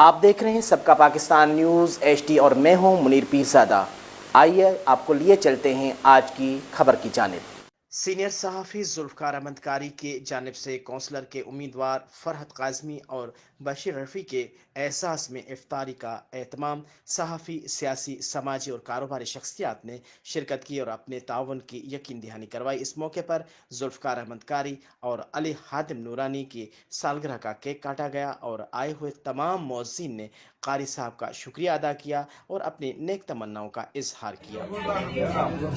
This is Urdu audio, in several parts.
آپ دیکھ رہے ہیں سب کا پاکستان نیوز HD اور میں ہوں منیر پیرزادہ۔ آئیے آپ کو لیے چلتے ہیں آج کی خبر کی جانب۔ سینئر صحافی ذوالفقار احمد قاری کی جانب سے کونسلر کے امیدوار فرحت قاسمی اور بشیر رفیع کے اعزاز میں افطاری کا اہتمام صحافی، سیاسی، سماجی اور کاروباری شخصیات نے شرکت کی اور اپنے تعاون کی یقین دہانی کروائی۔ اس موقع پر ذوالفقار احمد قاری اور علی حاتم نورانی کی سالگرہ کا کیک کاٹا گیا اور آئے ہوئے تمام معززین نے قاری صاحب کا شکریہ ادا کیا اور اپنی نیک تمناؤں کا اظہار کیا۔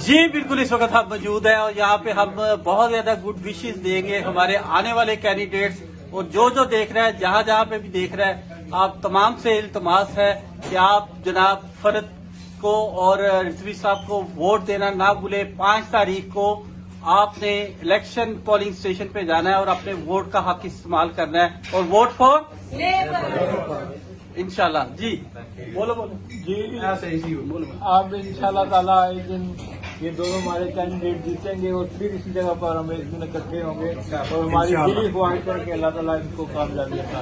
جی بالکل، اس وقت ہم موجود ہیں اور یہاں پہ ہم بہت زیادہ گڈ وشز دیں گے ہمارے آنے والے کینڈیڈیٹس، اور جو دیکھ رہا ہے، جہاں جہاں پہ بھی دیکھ رہا ہے، آپ تمام سے التماس ہے کہ آپ جناب فرد کو اور رضوی صاحب کو ووٹ دینا نہ بھولے۔ 5 تاریخ کو آپ نے الیکشن پولنگ اسٹیشن پہ جانا ہے اور اپنے ووٹ کا حق استعمال کرنا ہے، اور ووٹ فار انشاءاللہ۔ جی بولو جی اب انشاءاللہ تعالیٰ ایک دن یہ دونوں ہمارے کینڈیڈیٹ جیتیں گے اور پھر اسی جگہ پر ہم ایک دن اکٹھے ہوں گے اور ہماری دلی خواہش ہے کہ اللہ تعالیٰ ان کو کامیابی عطا۔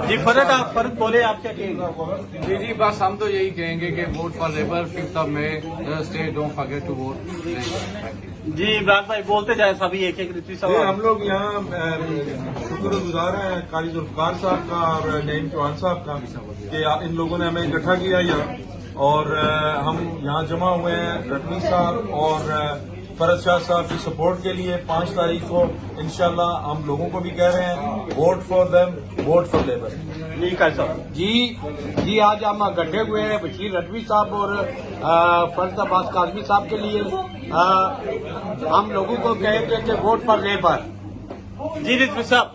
جی فرد، آپ فرد بولے، آپ کیا کہیں گے؟ جی بس ہم تو یہی کہیں گے کہ ووٹ فار لیبر 5 مئی، stay don't forget to vote. جی عمران بھائی بولتے جائیں، سبھی ایک ایک رضوی صاحب۔ ہم لوگ یہاں شکر گزار ہیں قاری ذوالفقار صاحب کا اور نعیم چوہان صاحب کا کہ ان لوگوں نے ہمیں اکٹھا کیا یہاں، اور ہم یہاں جمع ہوئے ہیں رفیع صاحب اور فرد شاہ صاحب کی سپورٹ کے لیے 5 تاریخ کو۔ انشاءاللہ ہم لوگوں کو بھی کہہ رہے ہیں vote for them, vote for Labour. جی آج ہم اکٹھے ہوئے ہیں بشیر رضوی صاحب اور فرد عباس قاسمی صاحب کے لیے۔ ہم لوگوں کو کہیں گے کہ ووٹ فار لیبر۔ جی رضوی صاحب۔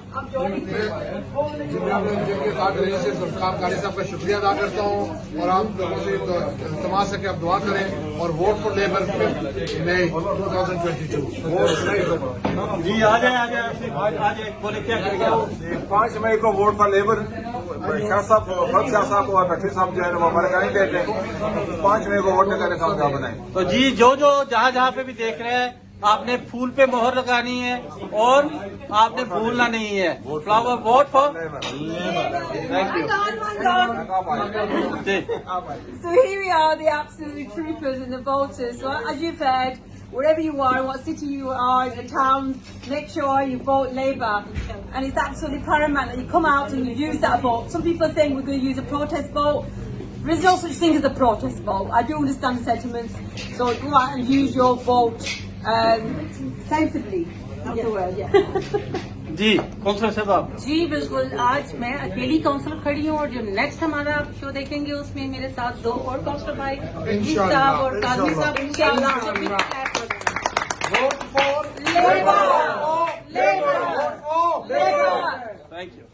سے ذوالفقار قاری صاحب کا شکریہ ادا کرتا ہوں اور آپ لوگوں سے التماس ہے کہ آپ دعا کریں اور ووٹ فار لیبر 5 مئی 2022۔ جی آ جائیں بولے کیا کریں گے؟ 5 مئی کو ووٹ فار لیبر، شاہ صاحب، فرد شاہ صاحب اور رفیع صاحب جو ہے وہ ہمارے کینڈیڈیٹ ہیں۔ 5 مئی کو ووٹ کرنے کا کام بنائیں۔ تو جی جو جہاں جہاں پہ بھی دیکھ رہے ہیں، آپ نے پھول پہ مہر لگانی ہے اور آپ نے بھولنا نہیں ہے۔ Flower vote for thank you. So here we are, the absolute troopers and the voters. So as you've heard, wherever you are, what city you are, the town, make sure you vote Labour. And it's absolutely paramount that you come out and you use that vote. Some people are saying we're going to use a protest vote. There is no such thing as a protest vote. I do understand the sentiments. So go out and use your vote sensibly. That's the word, yeah. جی کونسلر صاحب آپ۔ جی بالکل، آج میں اکیلی کاؤنسلر کھڑی ہوں اور جو نیکسٹ ہمارا شو دیکھیں گے اس میں میرے ساتھ 2 اور کاؤنسلر بھائی رضوی صاحب اور قاسمی صاحب انشاءاللہ۔ Labour! Labour! Thank you.